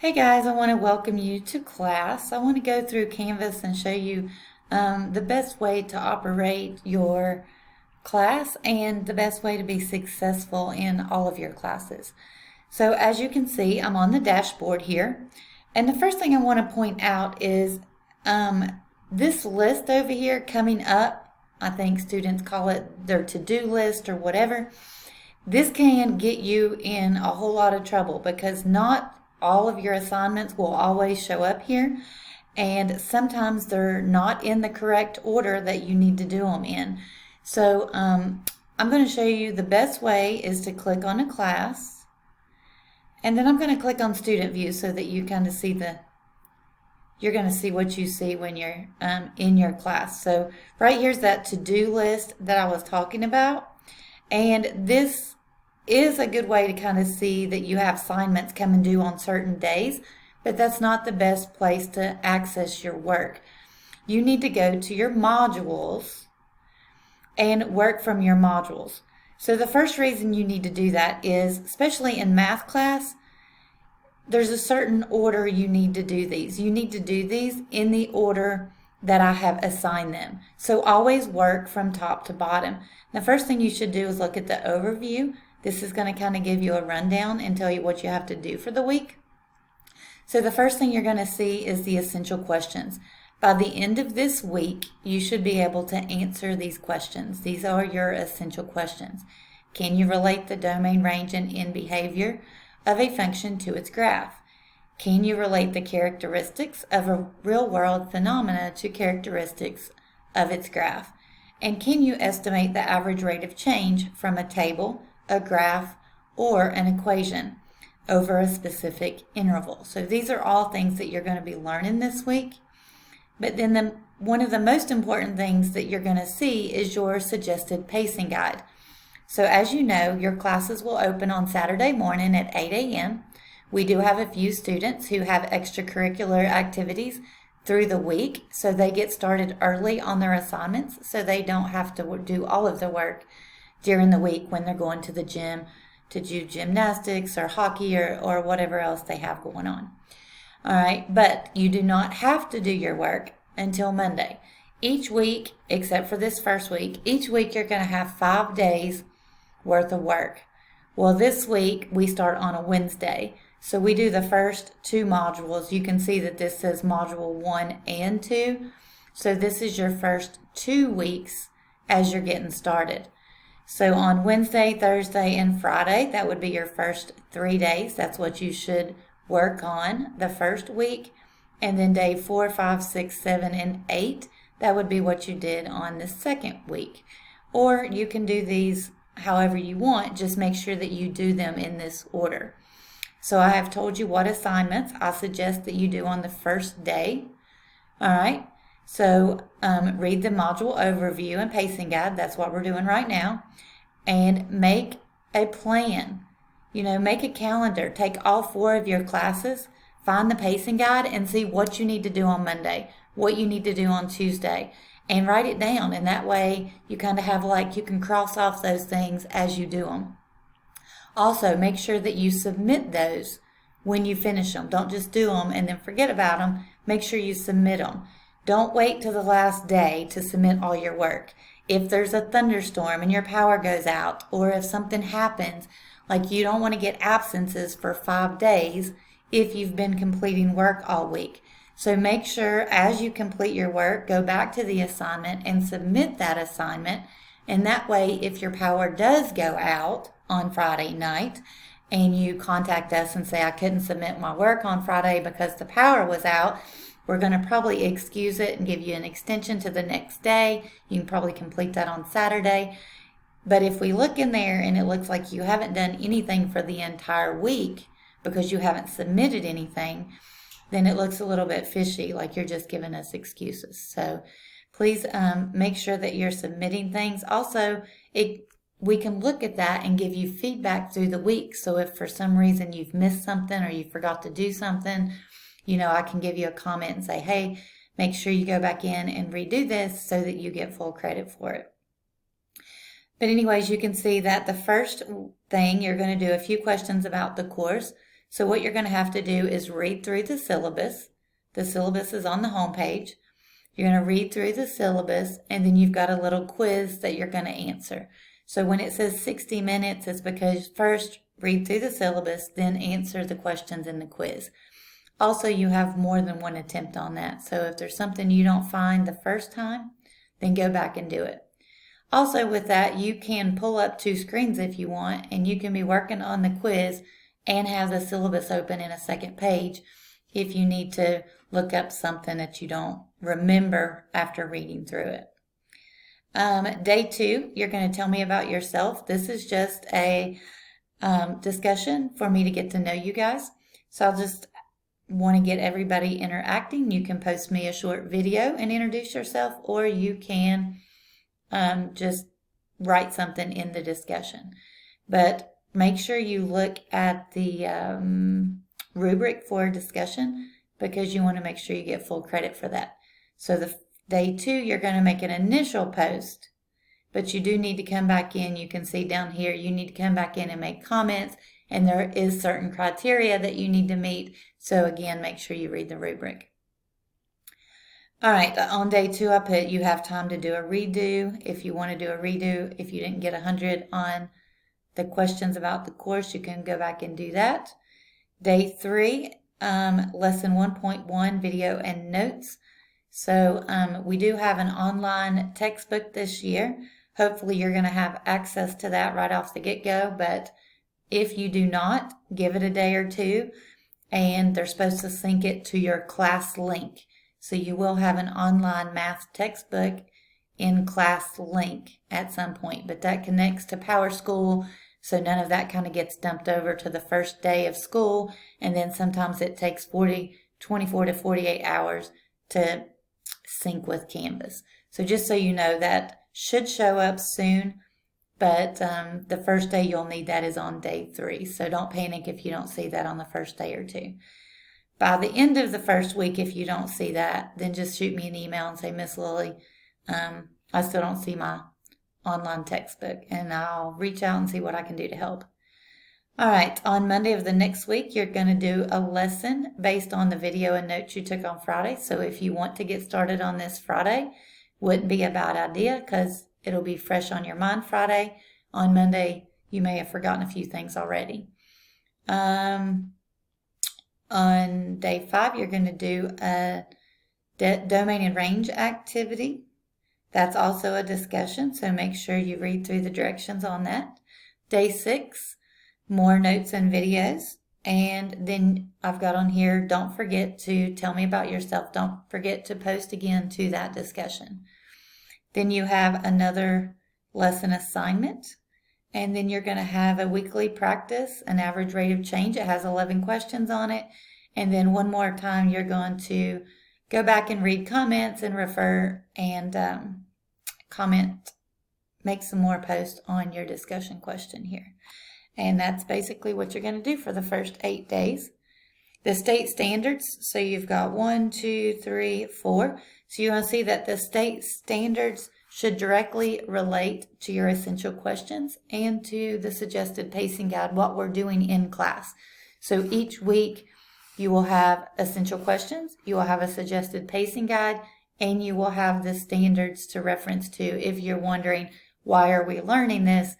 Hey guys, I want to welcome you to class. I want to go through Canvas and show you the best way to operate your class and the best way to be successful in all of your classes. So as you can see, I'm on the dashboard here. And the first thing I want to point out is this list over here coming up. I think students call it their to-do list or whatever. This can get you in a whole lot of trouble because not all of your assignments will always show up here, and sometimes they're not in the correct order that you need to do them in. So I'm going to show you the best way is to click on a class, and then I'm going to click on student view so that you kind of see you're going to see what you see when you're in your class. So right here's that to-do list that I was talking about, and this is a good way to kind of see that you have assignments come and due on certain days, but that's not the best place to access your work. You need to go to your modules and work from your modules. So the first reason you need to do that is, especially in math class, there's a certain order you need to do these. You need to do these in the order that I have assigned them. So always work from top to bottom. The first thing you should do is look at the overview. This is going to kind of give you a rundown and tell you what you have to do for the week. So the first thing you're going to see is the essential questions. By the end of this week, you should be able to answer these questions. These are your essential questions. Can you relate the domain, range, and end behavior of a function to its graph? Can you relate the characteristics of a real-world phenomena to characteristics of its graph? And can you estimate the average rate of change from a table, a graph, or an equation over a specific interval? So these are all things that you're going to be learning this week. But then one of the most important things that you're going to see is your suggested pacing guide. So as you know, your classes will open on Saturday morning at 8 a.m. We do have a few students who have extracurricular activities through the week, so they get started early on their assignments so they don't have to do all of the work during the week when they're going to the gym to do gymnastics or hockey or whatever else they have going on. All right, but you do not have to do your work until Monday. Each week, except for this first week, each week you're going to have 5 days worth of work. Well, this week we start on a Wednesday. So we do the first 2 modules. You can see that this says module 1 and 2. So this is your first 2 weeks as you're getting started. So on Wednesday, Thursday, and Friday, that would be your first 3 days. That's what you should work on the first week. And then day 4, 5, 6, 7, and 8, that would be what you did on the second week. Or you can do these however you want. Just make sure that you do them in this order. So I have told you what assignments I suggest that you do on the first day. All right. So read the module overview and pacing guide. That's what we're doing right now. And make a plan. Make a calendar. Take all 4 of your classes, find the pacing guide, and see what you need to do on Monday, what you need to do on Tuesday, and write it down. And that way you kind of have you can cross off those things as you do them. Also, make sure that you submit those when you finish them. Don't just do them and then forget about them. Make sure you submit them. Don't wait till the last day to submit all your work. If there's a thunderstorm and your power goes out, or if something happens, you don't want to get absences for 5 days if you've been completing work all week. So make sure as you complete your work, go back to the assignment and submit that assignment. And that way, if your power does go out on Friday night and you contact us and say, I couldn't submit my work on Friday because the power was out, we're going to probably excuse it and give you an extension to the next day. You can probably complete that on Saturday. But if we look in there and it looks like you haven't done anything for the entire week because you haven't submitted anything, then it looks a little bit fishy, like you're just giving us excuses. So please make sure that you're submitting things. Also, we can look at that and give you feedback through the week. So if for some reason you've missed something or you forgot to do something, I can give you a comment and say, hey, make sure you go back in and redo this so that you get full credit for it. But anyways, you can see that the first thing, you're going to do a few questions about the course. So what you're going to have to do is read through the syllabus. The syllabus is on the home page. You're going to read through the syllabus, and then you've got a little quiz that you're going to answer. So when it says 60 minutes, it's because first read through the syllabus, then answer the questions in the quiz. Also, you have more than one attempt on that. So if there's something you don't find the first time, then go back and do it. Also with that, you can pull up 2 screens if you want, and you can be working on the quiz and have the syllabus open in a second page if you need to look up something that you don't remember after reading through it. Day 2, you're going to tell me about yourself. This is just a discussion for me to get to know you guys. So I'll just want to get everybody interacting. You can post me a short video and introduce yourself, or you can just write something in the discussion. But make sure you look at the rubric for discussion, because you want to make sure you get full credit for that. So the day 2, you're going to make an initial post, but you do need to come back in. You can see down here, you need to come back in and make comments, and there is certain criteria that you need to meet. So again, make sure you read the rubric. All right, on day 2, I put you have time to do a redo. If you want to do a redo, if you didn't get 100 on the questions about the course, you can go back and do that. Day 3, lesson 1.1, video and notes. So we do have an online textbook this year. Hopefully you're going to have access to that right off the get-go, but if you do not, give it a day or 2, and they're supposed to sync it to your class link. So you will have an online math textbook in class link at some point, but that connects to PowerSchool, so none of that kind of gets dumped over to the first day of school, and then sometimes it takes 24 to 48 hours to sync with Canvas. So just so you know, that should show up soon, but the first day you'll need that is on day 3. So don't panic if you don't see that on the first day or 2. By the end of the first week, if you don't see that, then just shoot me an email and say, Miss Lily, I still don't see my online textbook, and I'll reach out and see what I can do to help. All right, on Monday of the next week, you're going to do a lesson based on the video and notes you took on Friday. So if you want to get started on this Friday, wouldn't be a bad idea, because it'll be fresh on your mind Friday. On Monday, you may have forgotten a few things already. On day 5, you're going to do a domain and range activity. That's also a discussion, so make sure you read through the directions on that. Day 6, more notes and videos. And then I've got on here, don't forget to tell me about yourself. Don't forget to post again to that discussion. Then you have another lesson assignment. And then you're going to have a weekly practice, an average rate of change. It has 11 questions on it. And then one more time, you're going to go back and read comments and refer and comment, make some more posts on your discussion question here. And that's basically what you're going to do for the first 8 days. The state standards, so you've got 1, 2, 3, 4. So you want to see that the state standards should directly relate to your essential questions and to the suggested pacing guide, what we're doing in class. So each week you will have essential questions, you will have a suggested pacing guide, and you will have the standards to reference to if you're wondering, why are we learning this?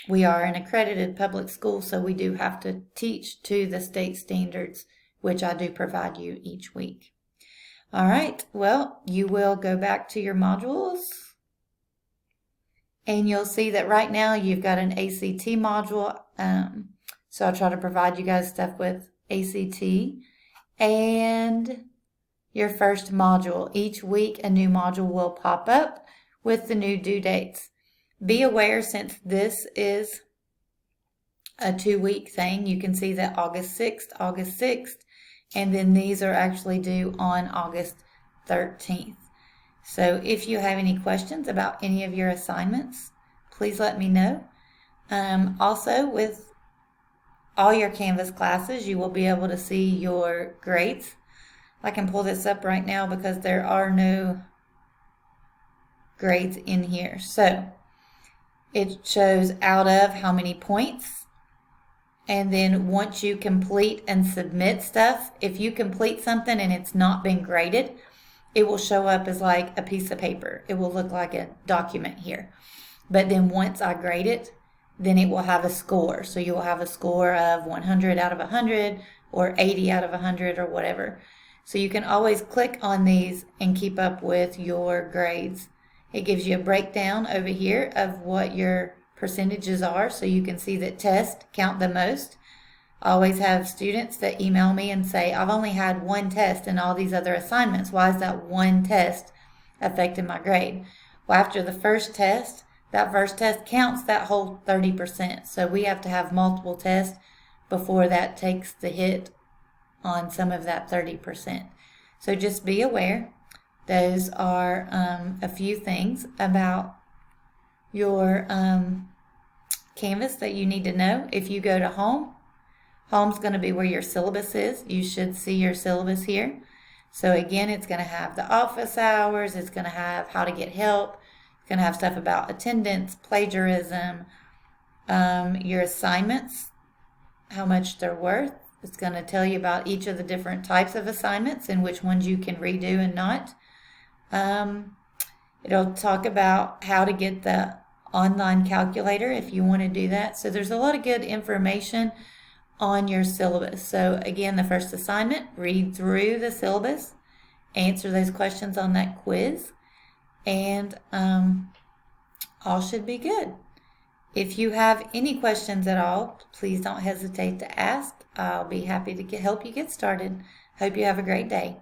We are an accredited public school, so we do have to teach to the state standards, which I do provide you each week. All right, well, you will go back to your modules, and you'll see that right now you've got an ACT module. So I'll try to provide you guys stuff with ACT and your first module. Each week a new module will pop up with the new due dates. Be aware, since this is a 2-week thing, you can see that August 6th, and then these are actually due on August 13th. So if you have any questions about any of your assignments, please let me know. Also, with all your Canvas classes, you will be able to see your grades. I can pull this up right now because there are no grades in here. So it shows out of how many points, And then once you complete and submit stuff, if you complete something and it's not been graded, it will show up as like a piece of paper. It will look like a document here. But then once I grade it, then it will have a score. So you will have a score of 100 out of 100 or 80 out of 100 or whatever. So you can always click on these and keep up with your grades. It gives you a breakdown over here of what your percentages are, so you can see that tests count the most. I always have students that email me and say, I've only had one test and all these other assignments. Why is that one test affecting my grade? Well, after the first test, that first test counts that whole 30%. So we have to have multiple tests before that takes the hit on some of that 30%. So just be aware. Those are a few things about your Canvas that you need to know. If you go to Home, Home's going to be where your syllabus is. You should see your syllabus here. So again, it's going to have the office hours. It's going to have how to get help. It's going to have stuff about attendance, plagiarism, your assignments, how much they're worth. It's going to tell you about each of the different types of assignments and which ones you can redo and not. It'll talk about how to get the online calculator if you want to do that. So there's a lot of good information on your syllabus. So again, the first assignment, read through the syllabus, answer those questions on that quiz, and all should be good. If you have any questions at all, please don't hesitate to ask. I'll be happy to help you get started. Hope you have a great day.